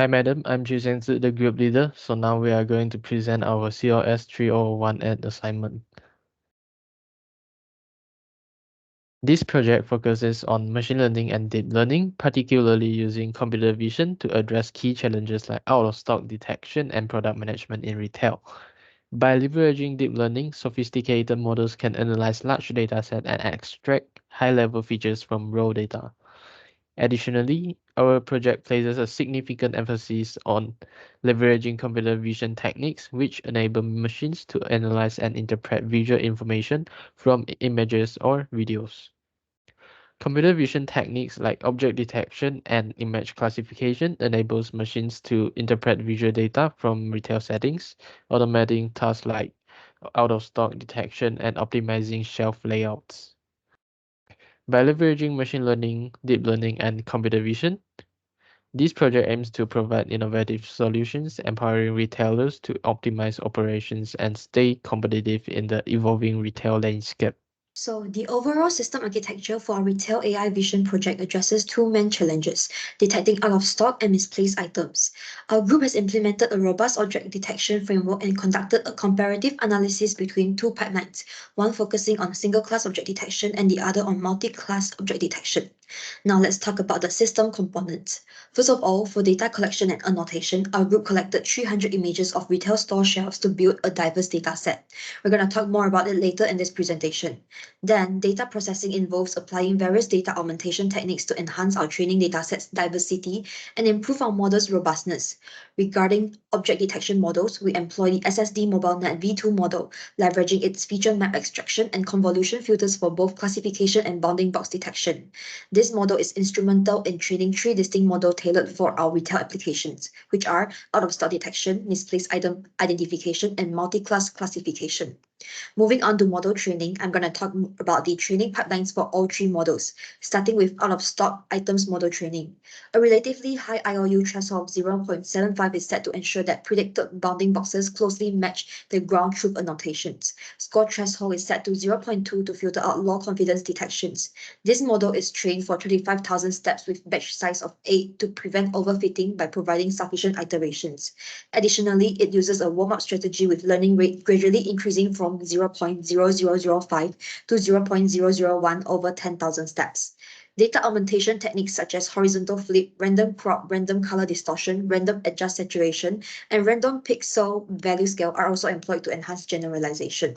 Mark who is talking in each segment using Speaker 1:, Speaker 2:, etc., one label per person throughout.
Speaker 1: Hi, madam. I'm Zhu, the group leader. So now we are going to present our COS30018 assignment. This project focuses on machine learning and deep learning, particularly using computer vision to address key challenges like out-of-stock detection and product management in retail. By leveraging deep learning, sophisticated models can analyze large datasets and extract high-level features from raw data. Additionally, our project places a significant emphasis on leveraging computer vision techniques, which enable machines to analyze and interpret visual information from images or videos. Computer vision techniques like object detection and image classification enables machines to interpret visual data from retail settings, automating tasks like out-of-stock detection and optimizing shelf layouts. By leveraging machine learning, deep learning, and computer vision, this project aims to provide innovative solutions, empowering retailers to optimize operations and stay competitive in the evolving retail landscape.
Speaker 2: So the overall system architecture for our retail AI vision project addresses two main challenges: detecting out-of-stock and misplaced items. Our group has implemented a robust object detection framework and conducted a comparative analysis between two pipelines, one focusing on single-class object detection and the other on multi-class object detection. Now let's talk about the system components. First of all, for data collection and annotation, our group collected 300 images of retail store shelves to build a diverse data set. We're going to talk more about it later in this presentation. Then, data processing involves applying various data augmentation techniques to enhance our training dataset's diversity and improve our model's robustness. Regarding object detection models, we employ the SSD MobileNet V2 model, leveraging its feature map extraction and convolution filters for both classification and bounding box detection. This model is instrumental in training three distinct models tailored for our retail applications, which are out-of-stock detection, misplaced item identification, and multi-class classification. Moving on to model training, I'm going to talk about the training pipelines for all three models, starting with out-of-stock items model training. A relatively high IOU threshold of 0.75 is set to ensure that predicted bounding boxes closely match the ground truth annotations. Score threshold is set to 0.2 to filter out low confidence detections. This model is trained for 35,000 steps with batch size of 8 to prevent overfitting by providing sufficient iterations. Additionally, it uses a warm-up strategy with learning rate gradually increasing from 0.0005 to 0.001 over 10,000 steps. Data augmentation techniques such as horizontal flip, random crop, random color distortion, random adjust saturation, and random pixel value scale are also employed to enhance generalization.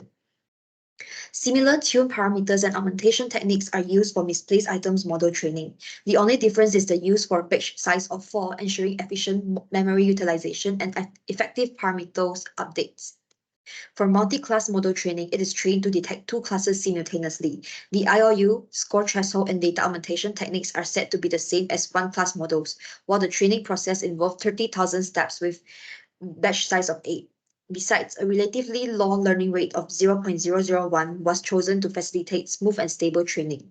Speaker 2: Similar tune parameters and augmentation techniques are used for misplaced items model training. The only difference is the use for batch size of 4, ensuring efficient memory utilization and effective parameters updates. For multi-class model training, it is trained to detect two classes simultaneously. The IOU, score threshold, and data augmentation techniques are said to be the same as one-class models, while the training process involved 30,000 steps with batch size of 8. Besides, a relatively low learning rate of 0.001 was chosen to facilitate smooth and stable training.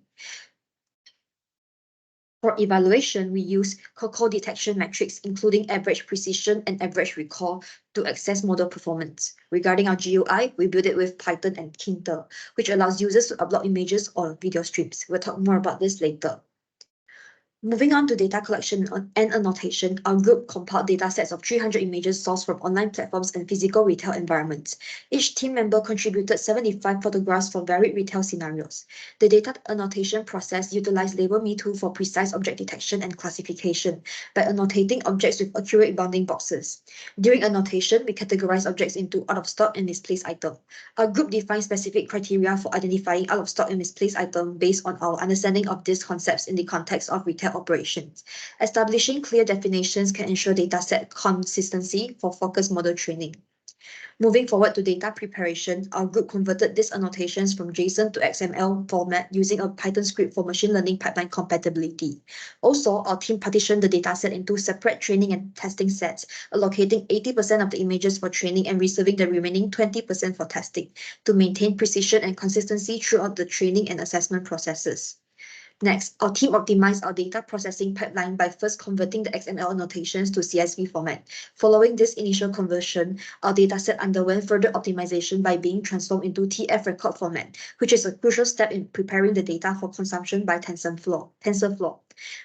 Speaker 2: For evaluation, we use COCO detection metrics, including average precision and average recall, to assess model performance. Regarding our GUI, we build it with Python and Kinter, which allows users to upload images or video streams. We'll talk more about this later. Moving on to data collection and annotation, our group compiled datasets of 300 images sourced from online platforms and physical retail environments. Each team member contributed 75 photographs for varied retail scenarios. The data annotation process utilized Label Me tool for precise object detection and classification by annotating objects with accurate bounding boxes. During annotation, we categorize objects into out-of-stock and misplaced item. Our group defines specific criteria for identifying out-of-stock and misplaced item based on our understanding of these concepts in the context of retail operations. Establishing clear definitions can ensure dataset consistency for focused model training. Moving forward to data preparation, our group converted these annotations from JSON to XML format using a Python script for machine learning pipeline compatibility. Also, our team partitioned the dataset into separate training and testing sets, allocating 80% of the images for training and reserving the remaining 20% for testing to maintain precision and consistency throughout the training and assessment processes. Next, our team optimized our data processing pipeline by first converting the XML annotations to CSV format. Following this initial conversion, our dataset underwent further optimization by being transformed into TF record format, which is a crucial step in preparing the data for consumption by TensorFlow.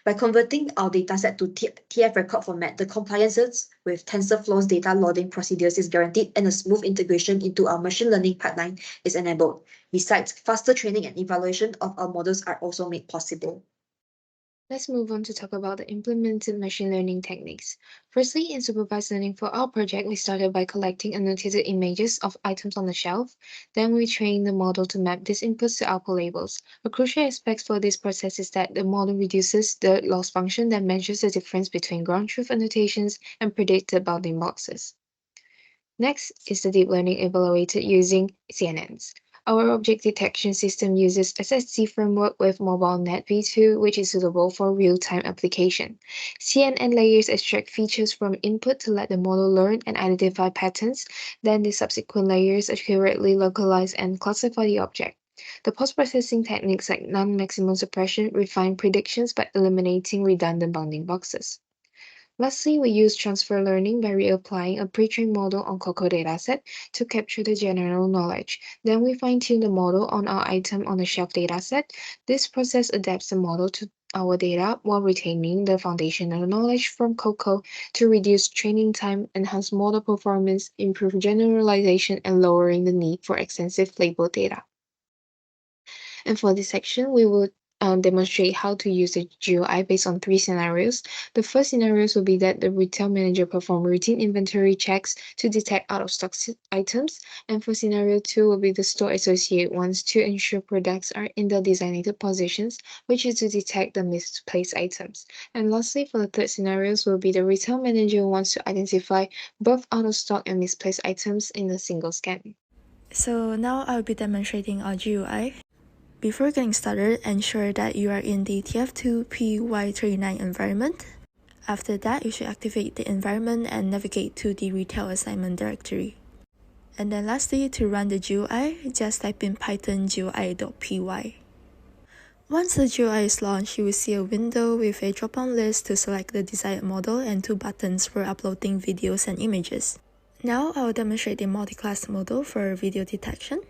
Speaker 2: By converting our dataset to TF record format, the compliances with TensorFlow's data loading procedures is guaranteed and a smooth integration into our machine learning pipeline is enabled. Besides, faster training and evaluation of our models are also made possible.
Speaker 3: Let's move on to talk about the implemented machine learning techniques. Firstly, in supervised learning for our project, we started by collecting annotated images of items on the shelf. Then we trained the model to map these inputs to output labels. A crucial aspect for this process is that the model reduces the loss function that measures the difference between ground truth annotations and predicted bounding boxes. Next is the deep learning evaluated using CNNs. Our object detection system uses SSD framework with mobile net v2, which is suitable for real-time application. CNN layers extract features from input to let the model learn and identify patterns. Then the subsequent layers accurately localize and classify the object. The post-processing techniques like non-maximum suppression refine predictions by eliminating redundant bounding boxes. Lastly, we use transfer learning by reapplying a pre-trained model on COCO dataset to capture the general knowledge. Then we fine-tune the model on our item on the shelf dataset. This process adapts the model to our data while retaining the foundational knowledge from COCO to reduce training time, enhance model performance, improve generalization, and lowering the need for extensive labeled data. And for this section, we will demonstrate how to use the GUI based on 3 scenarios. The first scenarios will be that the retail manager perform routine inventory checks to detect out-of-stock items. And for scenario 2 will be the store associate wants to ensure products are in the designated positions, which is to detect the misplaced items. And lastly, for the third scenarios will be the retail manager wants to identify both out-of-stock and misplaced items in a single scan.
Speaker 4: So now I'll be demonstrating our GUI. Before getting started, ensure that you are in the TF2PY39 environment. After that, you should activate the environment and navigate to the retail assignment directory. And then lastly, to run the GUI, just type in python GUI.py. Once the GUI is launched, you will see a window with a drop-down list to select the desired model and 2 buttons for uploading videos and images. Now I will demonstrate the multi-class model for video detection.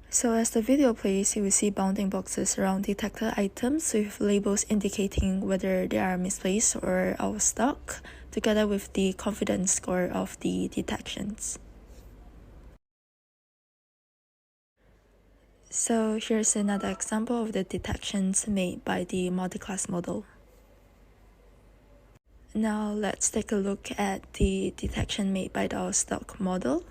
Speaker 4: So as the video plays, you will see bounding boxes around detected items with labels indicating whether they are misplaced or out of stock, together with the confidence score of the detections. So here's another example of the detections made by the multi-class model. Now let's take a look at the detection made by the out-of-stock model.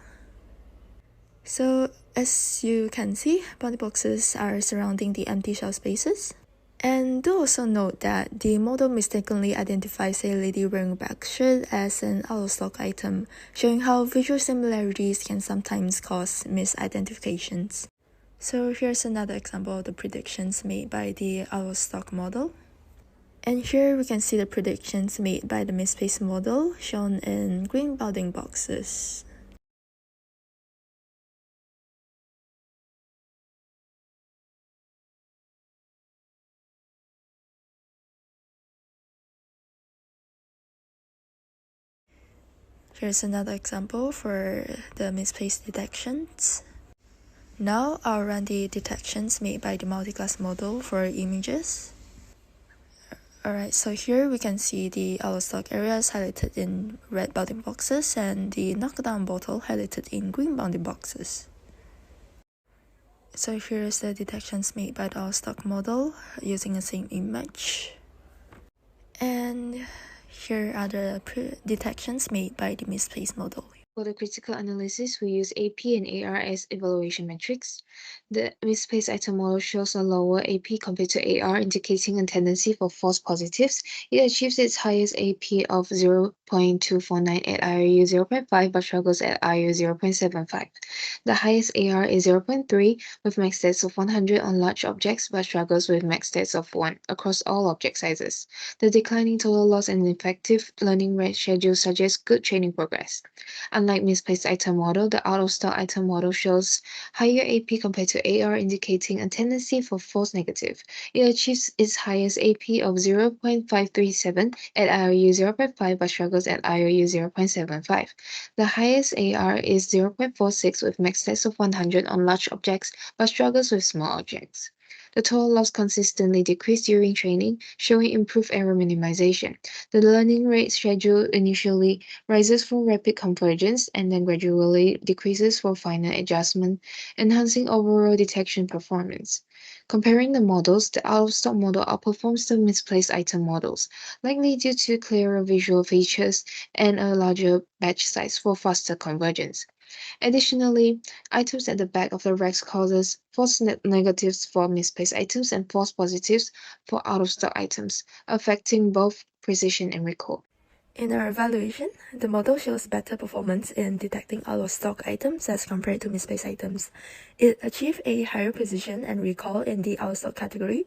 Speaker 4: So as you can see, bounding boxes are surrounding the empty shelf spaces. And do also note that the model mistakenly identifies a lady wearing a black shirt as an out-of-stock item, showing how visual similarities can sometimes cause misidentifications. So here's another example of the predictions made by the out-of-stock model. And here we can see the predictions made by the misplaced model shown in green bounding boxes. Here's another example for the misplaced detections. Now I'll run the detections made by the multi-class model for images. Alright, so here we can see the out-of-stock areas highlighted in red bounding boxes and the knockdown bottle highlighted in green bounding boxes. So here is the detections made by the out-of-stock model using the same image. And here are the detections made by the misplaced model.
Speaker 3: For the critical analysis, we use AP and AR as evaluation metrics. The misplaced item model shows a lower AP compared to AR, indicating a tendency for false positives. It achieves its highest AP of 0.249 at IRU 0.5 but struggles at IRU 0.75. The highest AR is 0.3 with max stats of 100 on large objects but struggles with max stats of 1 across all object sizes. The declining total loss and effective learning rate schedule suggests good training progress. unlike misplaced item model, the out-of-stock item model shows higher AP compared to AR, indicating a tendency for false negative. It achieves its highest AP of 0.537 at IOU 0.5 but struggles at IOU 0.75. The highest AR is 0.46 with max stats of 100 on large objects but struggles with small objects. The total loss consistently decreased during training, showing improved error minimization. The learning rate schedule initially rises for rapid convergence and then gradually decreases for final adjustment, enhancing overall detection performance. Comparing the models, the out-of-stock model outperforms the misplaced item models, likely due to clearer visual features and a larger batch size for faster convergence. Additionally, items at the back of the racks causes false negatives for misplaced items and false positives for out-of-stock items, affecting both precision and recall.
Speaker 4: In our evaluation, the model shows better performance in detecting out-of-stock items as compared to misplaced items. It achieved a higher precision and recall in the out-of-stock category,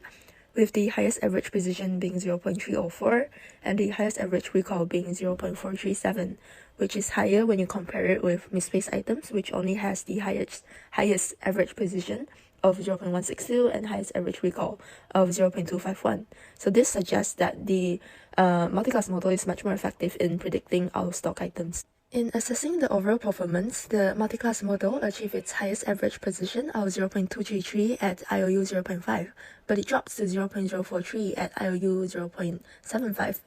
Speaker 4: with the highest average precision being 0.304 and the highest average recall being 0.437, which is higher when you compare it with misplaced items, which only has the highest average precision of 0.162 and highest average recall of 0.251. So this suggests that the multi-class model is much more effective in predicting out-of-stock items. In assessing the overall performance, the multi-class model achieved its highest average precision of 0.233 at IOU 0.5, but it drops to 0.043 at IOU 0.75.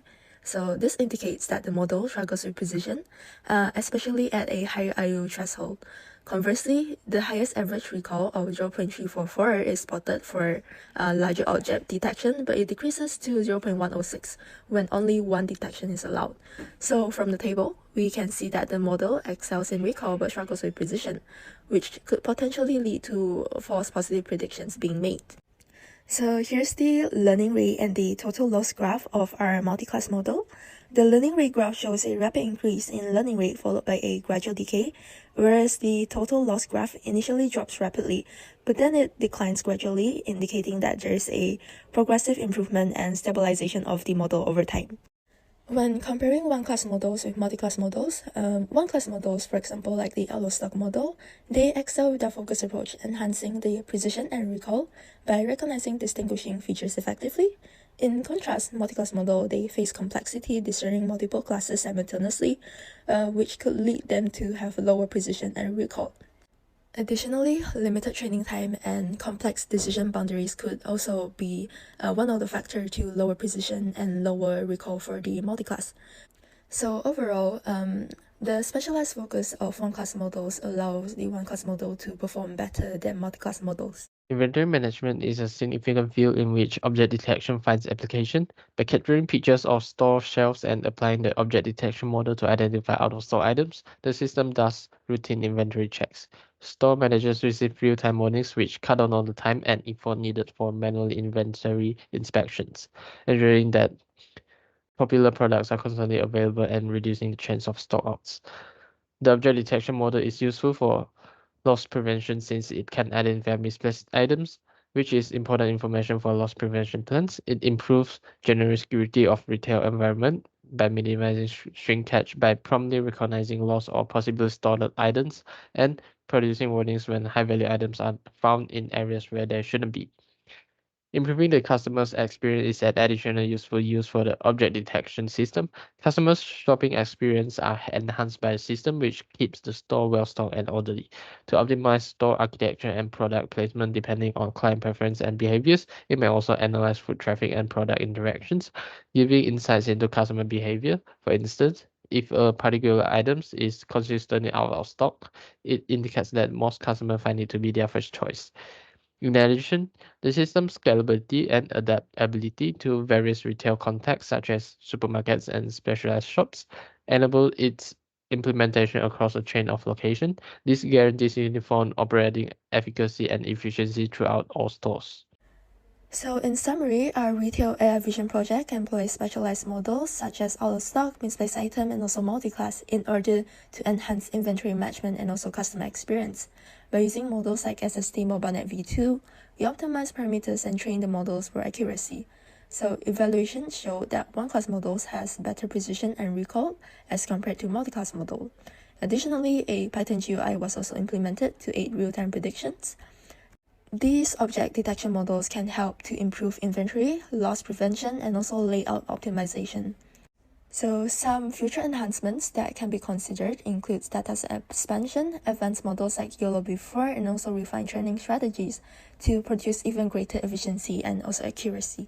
Speaker 4: So this indicates that the model struggles with precision, especially at a higher IOU threshold. Conversely, the highest average recall of 0.344 is spotted for larger object detection, but it decreases to 0.106 when only one detection is allowed. So from the table, we can see that the model excels in recall but struggles with precision, which could potentially lead to false positive predictions being made. So here's the learning rate and the total loss graph of our multi-class model. The learning rate graph shows a rapid increase in learning rate followed by a gradual decay, whereas the total loss graph initially drops rapidly, but then it declines gradually, indicating that there is a progressive improvement and stabilization of the model over time. When comparing one-class models with multi-class models, one-class models, for example, like the out-of-stock model, they excel with their focus approach, enhancing the precision and recall by recognizing distinguishing features effectively. In contrast, multi-class model, they face complexity discerning multiple classes simultaneously, which could lead them to have lower precision and recall. Additionally, limited training time and complex decision boundaries could also be one of the factors to lower precision and lower recall for the multi-class. So overall, the specialized focus of one-class models allows the one-class model to perform better than multi-class models.
Speaker 1: Inventory management is a significant field in which object detection finds application. By capturing pictures of store shelves and applying the object detection model to identify out-of-stock items, the system does routine inventory checks. Store managers receive real-time warnings which cut down on the time and effort needed for manual inventory inspections, ensuring that popular products are constantly available and reducing the chance of stockouts. The object detection model is useful for loss prevention since it can identify misplaced items, which is important information for loss prevention plans. It improves general security of retail environment by minimizing shrinkage by promptly recognizing lost or possibly stored items and producing warnings when high-value items are found in areas where they shouldn't be. Improving the customer's experience is an additional useful use for the object detection system. Customers' shopping experience are enhanced by the system, which keeps the store well-stocked and orderly. To optimize store architecture and product placement depending on client preference and behaviors, it may also analyze foot traffic and product interactions, giving insights into customer behavior. For instance, if a particular item is consistently out of stock, it indicates that most customers find it to be their first choice. In addition, the system's scalability and adaptability to various retail contexts such as supermarkets and specialized shops enable its implementation across a chain of locations. This guarantees uniform operating efficacy and efficiency throughout all stores.
Speaker 4: So in summary, our retail AI vision project employs specialized models such as out-of-stock, misplaced item, and also multi-class in order to enhance inventory management and also customer experience. By using models like SST MobileNet V2, we optimize parameters and train the models for accuracy. So evaluations show that one-class models has better precision and recall as compared to multi-class model. Additionally, a Python GUI was also implemented to aid real-time predictions. These object detection models can help to improve inventory, loss prevention, and also layout optimization. So some future enhancements that can be considered includes dataset expansion, advanced models like YOLO-V4, and also refined training strategies to produce even greater efficiency and also accuracy.